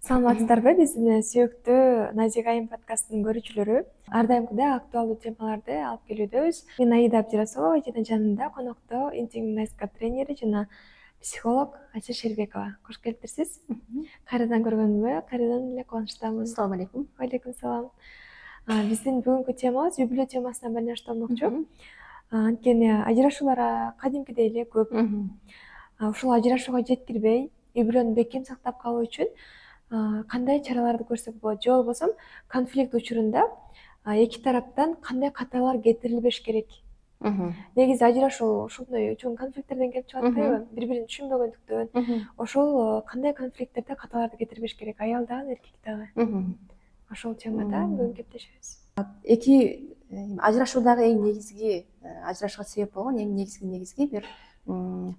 Саламатсыздарбы, биздин сүйүктүү Назик Айым подкастынын көрүүчүлөрү. Ар дайымкыдай актуалдуу темаларды алып келүүдөбүз. Мен Аида Абдирасулова жана жанымда конокто интим-гимнастика тренери жана психолог Айша Шербекова. Кош келиптирсиз. Кайрадан көргөнүмө кайрадан эле кубанычтамын. Assalamu alaikum. Алейкум салам. Биздин бүгүнкү темабыз юбилей темасына байланышталмакчу. Анткени ажырашуулар кадимкидей эле көп. Ушул ажырашууга жеткирбей, юбилейни бекем сактап калуу үчүн кандай чараларды көрсөк болот, же болбосо конфликт учурунда эки тараптан кандай каталар кетирилбеш керек? Негизи ажырашуу ушундай чоң конфликттерден келип чыгат атпайбы? Бири-бирин түшүнбөгөндүктөн. Ошол кандай конфликттерде каталарды кетирбеш керек? Аял дагы, эркек дагы. Ошол темада бүгүн кептешебиз. Эки ажырашуудагы эң негизги ажырашууга себеп болгон эң негизги бир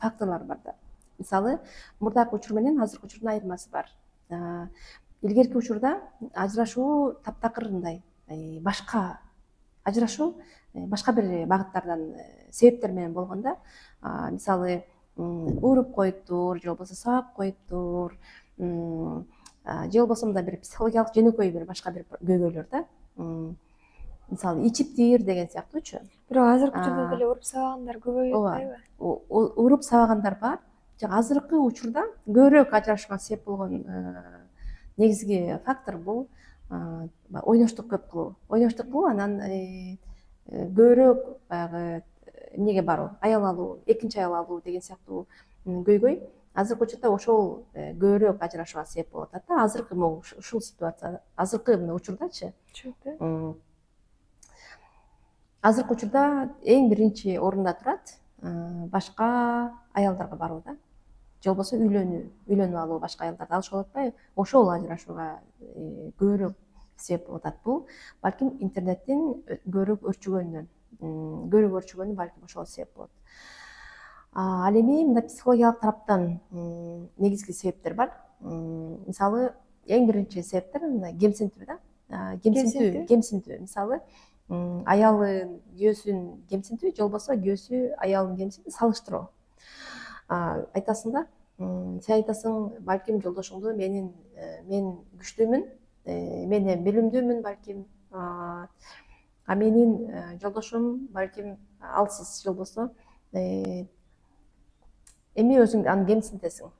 факторлор бар да. Мисалы, мурдакы учур менен азыркы учурдун айырмасы бар. Илгерки учурда ажырашуу таптакыр мындай башка ажырашуу башка бир багыттардан себептер менен болгондо, мисалы, уруп коюптур, же болбосо сабап коюптур, же болбосо мындай бир психологиялык жөнөкөй бир башка бир көйгөйлөр да. Мисалы, ичиптир деген сыяктуучу. Бирок азыркы учурда деле уруп сабагандар көбөйүп атпайбы? Уруп сабагандар бар. Азыркы учурда көбүрөөк ажырашууга себеп болгон негизги фактор бул ойноштук көп кылуу. Ойноштук кылуу, анан көбүрөөк баягы эмнеге баруу, аял алуу, экинчи аял алуу деген сыяктуу көйгөй азыркы учурда ошол көбүрөөк ажырашууга себеп болуп атат да. Азыркы ушул ситуация, азыркы мына учурдачы. Азыркы учурда эң биринчи орунда турат башка аялдарга баруу да. Же болбосо үйлөнүп алуу башка аялдарды алышып алып атпайбы? Ошол ажырашууга көбүрөөк себеп болуп атат. Бул балким интернеттин көбүрөөк өрчүгөнү балким ошол себеп болот. Ал эми мында психологиялык тараптан негизги себептер бар. Мисалы, эң биринчи себептер мына кемсинтүү да. Кемсинтүү. Мисалы, аялы күйөөсүн кемсинтүү, же болбосо күйөөсү аялын кемсинтүү, салыштыруу. Айтасың да, сен айтасың, балким жолдошуңду мен күчтүүмүн, мен билимдүүмүн балким, менин жолдошум балким алсыз, же болбосо эми өзүң аны кемсинтесиң.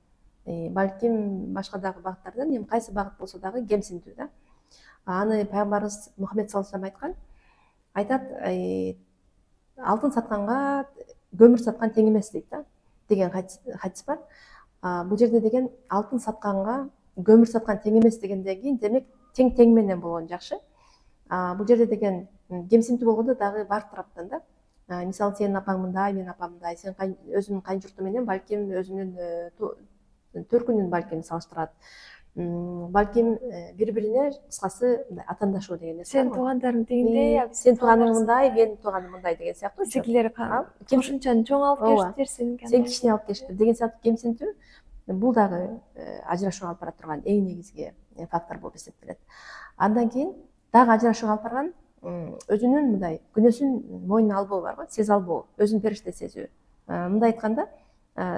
Балким башка дагы багыттардан, эми кайсы багыт болсо дагы кемсинтүү да. Аны пайгамбарыбыз Мухаммед саллаллаху алейхи вассалам айтат, алтын сатканга көмүр саткан тең эмес дейт да, деген хадис бар. Бул жерде деген алтын сатканга көмүр саткан тең эмес дегенден кийин, демек тең менен болгон жакшы. Бул жерде деген кемсинтүү болгондо дагы бар тараптан да. Мисалы, сенин апаң мындай, менин апам мындай, сен өзүнүн кайын журту менен балким өзүнүн төркүнүн балким салыштырат. Балким бири-бирине кыскасы атаандашуу деген нерсе. Сен туугандарың тигиндей, сен тууганың мындай, менин тууганым мындай деген сыяктуу. Силер кошумчаны чоң алып келишиптерсиң. Сен кичине алып келишиптир деген сыяктуу кемсинтүү. Бул дагы ажырашууга алып бара турган эң негизги фактор болуп эсептелет. Андан кийин дагы ажырашууга алып барган өзүнүн мындай күнөөсүн мойнуна албоо барбы, сезе албоо, өзүн периште сезүү. Мындай айтканда,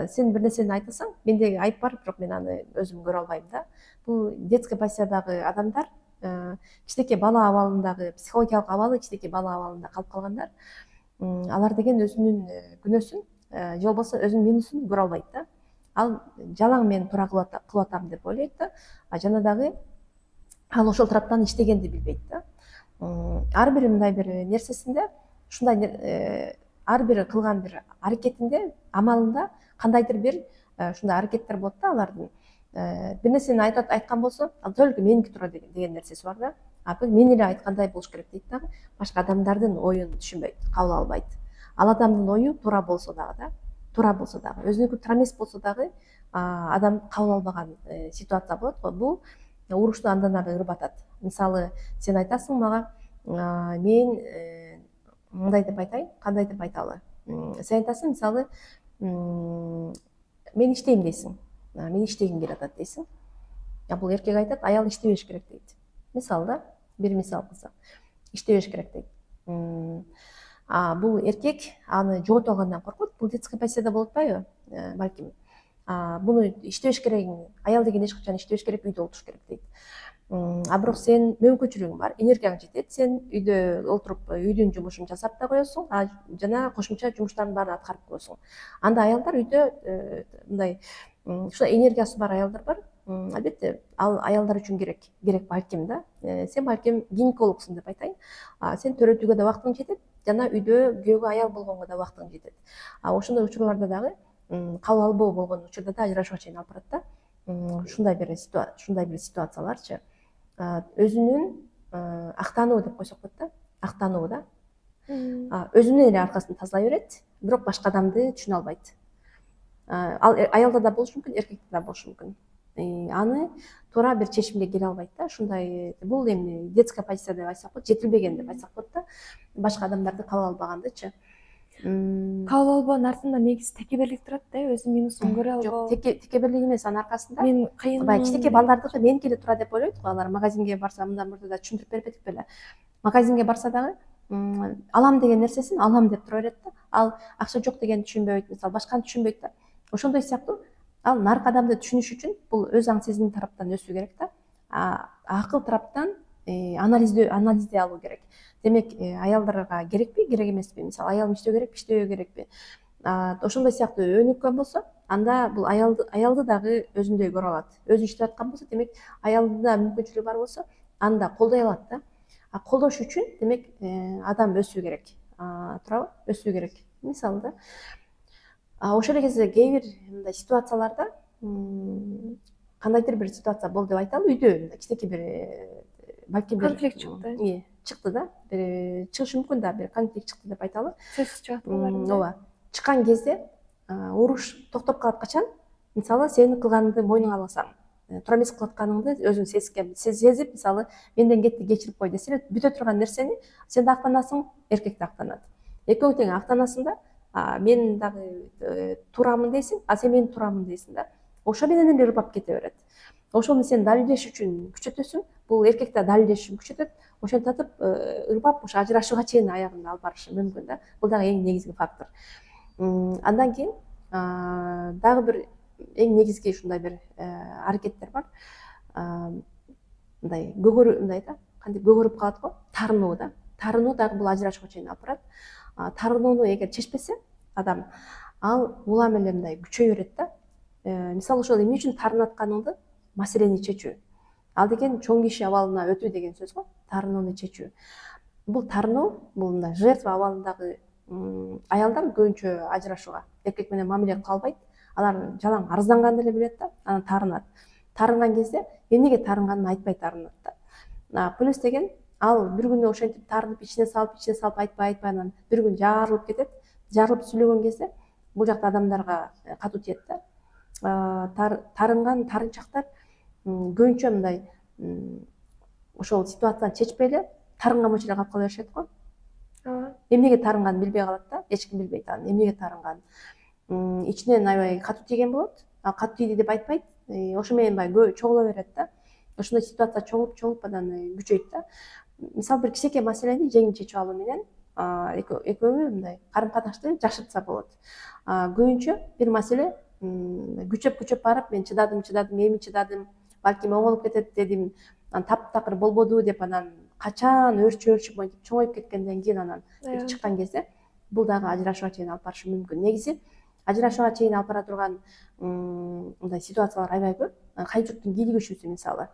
сен бир нерсени айтасаң, мендеги айып бар, бирок мен аны өзүм көрө албайм да. Бул детский позициядагы адамдар, кичинекей бала абалындагы психологиялык абалы, кичинекей бала абалында калып калгандар, алар деген өзүнүн күнөөсүн, же болбосо өзүнүн минусун көрө албайт да. Ал жалаң мен туура кылып атам деп ойлойт да. Жана дагы ал ошол тараптан иштегенди билбейт да. Ар бир мындай бир нерсесинде, ушундай ар бир кылган бир аракетинде, амалында кандайдыр бир ушундай аракеттер болот да алардын. Бир нерсени айткан болсо, ал только меники туура деген нерсеси бар да. Мен эле айткандай болуш керек дейт дагы. Башка адамдардын оюн түшүнбөйт, кабыл албайт. Ал адамдын ою туура болсо дагы да, өзүнүкү туура эмес болсо дагы адам кабыл албаган ситуация болот го. Бул урушту андан ары ырбатат. Мисалы, сен айтасың мага, мен мындай деп айтайын, кандай деп айталы. Сен айтасың, мисалы, мен иштейм дейсиң. Мен иштегим келип атат дейсиң. Бул эркек айтат, аял иштебеш керек дейт. Мисалы да, бир мисал кылсак, иштебеш керек дейт. Бул эркек аны жогото алгандан коркот. Бул детский позицияда болуп атпайбы, балким. буну иштебеш керек, аял деген эч качан иштебеш керек, үйдө отуруш керек дейт. А бирок сен мүмкүнчүлүгүң бар, энергияң жетет, сен үйдө отуруп үйдүн жумушун жасап да коесуң, жана кошумча жумуштардын баарын аткарып коесуң. Анда аялдар үйдө мындай ушундай энергиясы бар аялдар бар. Албетте ал аялдар үчүн керек балким да. Сен балким гинекологсуң деп айтайын. Сен төрөтүүгө да убактың жетет, жана үйдө күйөөгө аял болгонго да убактың жетет. Ошондой учурларда дагы кабыл албоо болгон учурда да ажырашууга чейин алып барат да. Ушундай бир ситуацияларчы өзүнүн актануу деп койсок болот да, актануу да. Өзүнүн эле аркасын тазалай берет, бирок башка адамды түшүнө албайт. Ал аялда да болушу мүмкүн, эркекте да болушу мүмкүн. Аны туура бир чечимге келе албайт да. Ушундай бул эми детская позиция деп айтсак болот, жетилбеген деп айтсак болот да. Башка адамдарды кабыл албагандычы. Кабыл албоонун артында негизи текеберлик турат да, өзүнүн минусун көрө албоо. Жок, текеберлик эмес, анын аркасында Мен кыйын. Баягы кичинекей балдардыкы меники эле тура деп ойлойт го. Алар магазинге барса, мындан мурда да түшүндүрүп бербедик беле. Магазинге барса дагы алам деген нерсесин алам деп тура берет да. Ал акча жок дегенди түшүнбөйт, мисалы башканы түшүнбөйт да. Ошондой сыяктуу ал наркы адамды түшүнүш үчүн бул өз аң сезими тараптан өсүү керек да. Акыл тараптан анализдей алуу керек. Демек аялдарга керекпи, керек эмеспи? Мисалы аялым иштөө керекпи, иштебөө керекпи? Ошондой сыяктуу өнүккөн болсо, анда бул аялды дагы өзүндөй көрө алат. Өзү иштеп аткан болсо, демек аялда мүмкүнчүлүгү бар болсо, аны да колдой алат да. Колдош үчүн демек адам өсүү керек. Туурабы? Өсүү керек. Мисалы да. Ошол эле кезде кээ бир мындай ситуацияларда кандайдыр бир ситуация болду деп айталы, үйдө кичинекей бир балким Конфликт чыкты. Чыкты да. Бир чыгышы мүмкүн да, бир конфликт чыкты деп айталы. Сөзсүз чыгат. Ооба. Чыккан кезде уруш токтоп калат качан? Мисалы сен кылганыңды мойнуңа алсаң, туура эмес кылып атканыңды өзүң сезип, мисалы менден кетти, кечирип кой десе эле, бүтө турган нерсени сен да актанасың, эркек да актанат. Экөөң тең актанасың да, мен дагы туурамын дейсиң, сен мен туурамын дейсиң да. Ошо менен эле ырбап кете берет. Ошону сен далилдеш үчүн күчөтөсүң, бул эркек да далилдеш үчүн күчөтөт. Ошентип ырбап ошо ажырашууга чейин аягында алып барышы мүмкүн да. Бул дагы эң негизги фактор. Андан кийин дагы бир эң негизги ушундай бир аракеттер бар. Мындай мындай да, кантип көгөрүп калат го, тарынуу да. Тарынуу дагы бул ажырашууга чейин алып барат. Тарынууну эгер чечпесе адам, ал улам эле мындай күчөй берет да. Мисалы ошол эмне үчүн тарынып атканыңды маселени чечүү. Ал деген чоң киши абалына өтүү деген сөз го, тарынууну чечүү. Бул тарынуу, бул мындай жертва абалындагы аялдар көбүнчө ажырашууга эркек менен мамиле кыла албайт. Алар жалаң арызданганды эле билет да, анан тарынат. Тарынган кезде эмнеге тарынганын айтпай тарынат да. Плюс деген ал бир күнү ошентип тарынып ичине салып айтпай анан бир күн жарылып кетет. Жарылып сүйлөгөн кезде бул жакта адамдарга катуу тиет да. Тарынган тарынчактар көбүнчө мындай ошол ситуацияны чечпей эле тарынган боюнча эле калып кала беришет го. Эмнеге тарынганын билбей калат да, эч ким билбейт анын эмнеге тарынганын. Ичинен аябай катуу тийген болот. Катуу тийди деп айтпайт. Ошо менен баягы чогула берет да. Ошондой ситуация чогулуп анан күчөйт да. Мисалы бир кичинекей маселени жеңил чечип алуу менен экөө мындай карым катышты жакшыртса болот. Көбүнчө бир маселе күчөп барып, мен чыдадым, эми чыдадым, балким оңолуп кетет дедим, таптакыр болбоду деп анан качан өөрчүп монтип чоңоюп кеткенден кийин анан чыккан кезде бул дагы ажырашууга чейин алып барышы мүмкүн. Негизи ажырашууга чейин алып бара турган мындай ситуациялар аябай көп. Кайын журттун кийлигишүүсү мисалы,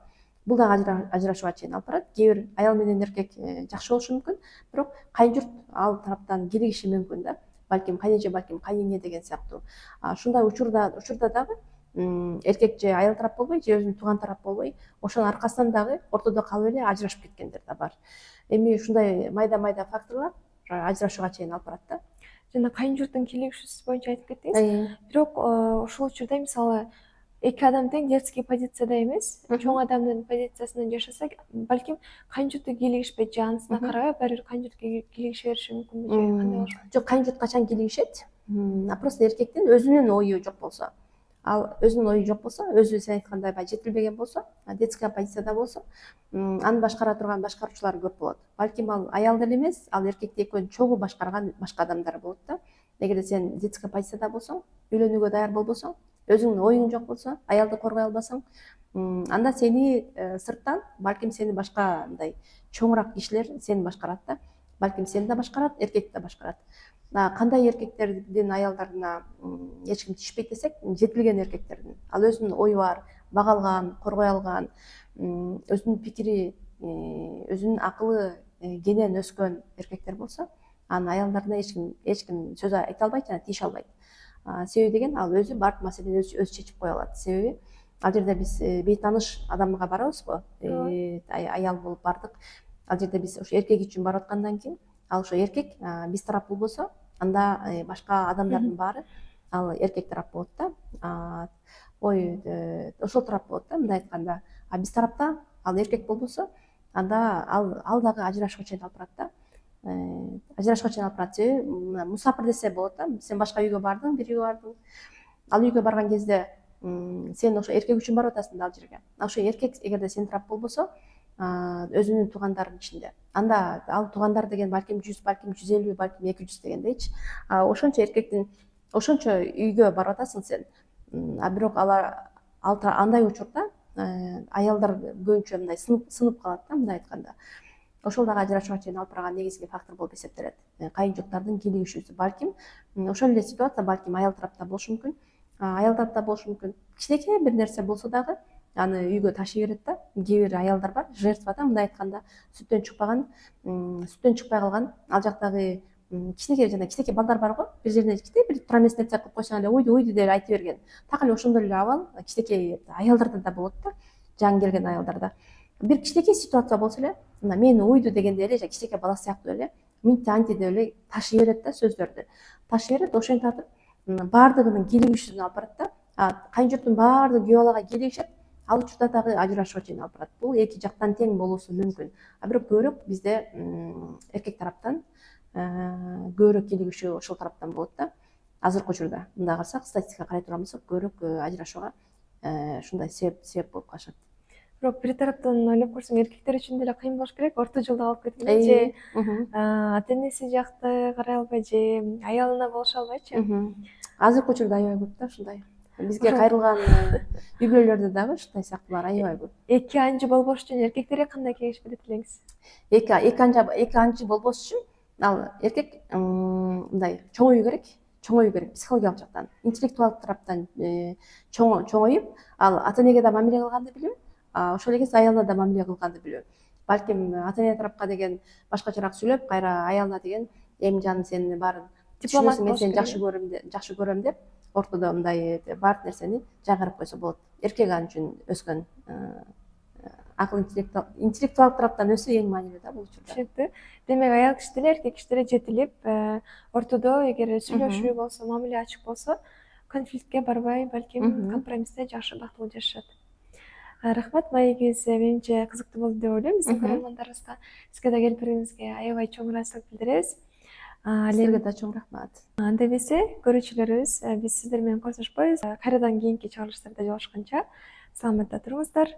бул дагы ажырашууга чейин алып барат. Кээ бир аял менен эркек жакшы болушу мүмкүн, бирок кайын журт ал тараптан кийлигиши мүмкүн да. Балким кайнеже, балким кайнене деген сыяктуу. Ушундай учурда дагы эркек же аял тарап болбой, же өзүнүн тууган тарап болбой, ошонун аркасынан дагы ортодо калып эле ажырашып кеткендер да бар. Эми ушундай майда факторлор ажырашууга чейин алып барат да. Жана кайын журттун кийлигишүүсү боюнча айтып кеттиңиз. Бирок ошол учурда мисалы эки адам тең детский позицияда эмес, чоң адамдын позициясынан жашаса, балким кайын журтту кийлигишпейт же анысына карабай баары бир кайын журт кийлигише бериши мүмкүнбү же кандай болушу? Жок, кайын журт качан кийлигишет? Просто эркектин өзүнүн ою жок болсо. Ал өзүнүн ою жок болсо, өзү сен айткандай баягы жетилбеген болсо, детская позицияда болсо, аны башкара турган башкаруучулар көп болот. Балким ал аял деле эмес, ал эркекти экөөнү чогуу башкарган башка адамдар болот да. Эгерде сен детская позицияда болсоң, үйлөнүүгө даяр болбосоң, өзүңдүн оюң жок болсо, аялды коргой албасаң, анда сени сырттан балким сени башка мындай чоңураак кишилер сени башкарат да. Балким сени да башкарат, эркекти да башкарат. Кандай эркектердин аялдарына эч ким тишпейт десек, жетилген эркектердин. Ал өзүнүн ою бар, бага алган, коргой алган, өзүнүн пикири, өзүнүн акылы кенен өскөн эркектер болсо, анын аялдарына эч ким сөз айта албайт жана тийише албайт. Себеби деген ал өзү баардык маселени өзү чечип кое алат. Себеби ал жерде биз бейтааныш адамга барабызбы, аял болуп бардык. Ал жерде биз ошо эркек үчүн барып аткандан кийин, ал ошо эркек биз тарап болбосо, анда башка адамдардын баары ал эркек тарап болот да. Ой, ошол тарап болот да, мындай айтканда. Биз тарапта ал эркек болбосо, анда ал дагы ажырашууга чейин алып барат да. Ажырашууга чейин алып барат. Себеби мусапыр десе болот да. Сен башка үйгө бардың, бир үйгө бардың. Ал үйгө барган кезде сен ошо эркек үчүн барып атасың да ал жерге. Ошо эркек эгерде сен тарап болбосо, өзүнүн туугандарынын ичинде, анда ал туугандар деген балким 100, балким 150, балким 200 дегендейчи. Ошончо эркектин ошончо үйгө барып атасың сен. Бирок андай учурда аялдар көбүнчө мындай сынып калат да, мындай айтканда. Ошол дагы ажырашууга чейин алып барган негизги фактор болуп эсептелет. Кайынжоктардын кийлигишүүсү. Балким ошол эле ситуация балким аял тарапта болушу мүмкүн. Аял тарапта болушу мүмкүн. Кичинекей бир нерсе болсо дагы аны үйгө ташый берет да. Кээ бир аялдар бар, жертва да, мындай айтканда, сүттөн чыкпай калган. Ал жактагы кичинекей балдар бар го, бир жерине бир туура эмес нерсе кылып койсоң эле уйду деп айта берген. Так эле ошондой эле абал кичинекей аялдарда да болот да, жаңы келген аялдарда. Бир кичинекей ситуация болсо эле, мына мени уйду дегенде эле, кичинекей бала сыяктуу эле минти анти деп эле ташый берет да, сөздөрдү ташый берет. Ошентип атып баардыгынын кийлигишүүсүн алып барат да. Кайынжурттун баардыгы күйөө балага кийлигишет, ал учурда дагы ажырашууга чейин алып барат. Бул эки жактан тең болуусу мүмкүн. Бирок көбүрөөк бизде эркек тараптан көбүрөөк кийлигишүү ошол тараптан болот да. Азыркы учурда мындай карасак, статистикага карай турган болсок, көбүрөөк ажырашууга ушундай себеп болуп калышат. Бирок бир тараптан ойлоп көрсөң, эркектер үчүн деле кыйын болуш керек. Орто жолдо калып кеткенде же ата энеси жакты карай албай, же аялына болуша албайчы. Азыркы учурда аябай көп да ушундай. Бизге кайрылган үй бүлөлөрдө дагы ушундай сыяктуулар аябай көп. Эки анжы болбош үчүн эркектерге кандай кеңеш берет элеңиз? Эки анжы болбош үчүн ал эркек мындай чоңоюу керек, психологиялык жактан, интеллектуалдык тараптан чоңоюп, ал ата энеге да мамиле кылганды билүү, ошол эле кезде аялына да мамиле кылганды билүү. Балким ата эне тарапка деген башкачараак сүйлөп, кайра аялына деген эми жаным сени баарын түшүнөсүң, мен сени жакшы көрөм деп ортодо мындай баардык нерсени жайгарып койсо болот. Эркек ал үчүн өскөн, акыл интеллектуалдык тараптан өсүү эң маанилүү да бул учурда. Түшүнүктүү. Демек аял киши деле эркек киши деле жетилип, ортодо эгер сүйлөшүү болсо, мамиле ачык болсо, конфликтке барбай, балким компромиссте жакшы бактылуу жашашат. Рахмат, маегибиз менимче кызыктуу болду деп ойлойм. Биздин көрөрмандарыбызга сизге да келип берүүңүзгө аябай чоң ыраазычылык билдиребиз. Сизге да чоң рахмат. Анда эмесе, көрүүчүлөрүбүз, биз сиздер менен коштошпойбуз. Кайрадан кийинки чыгарылыштарда жолугушканча саламатта туруңуздар.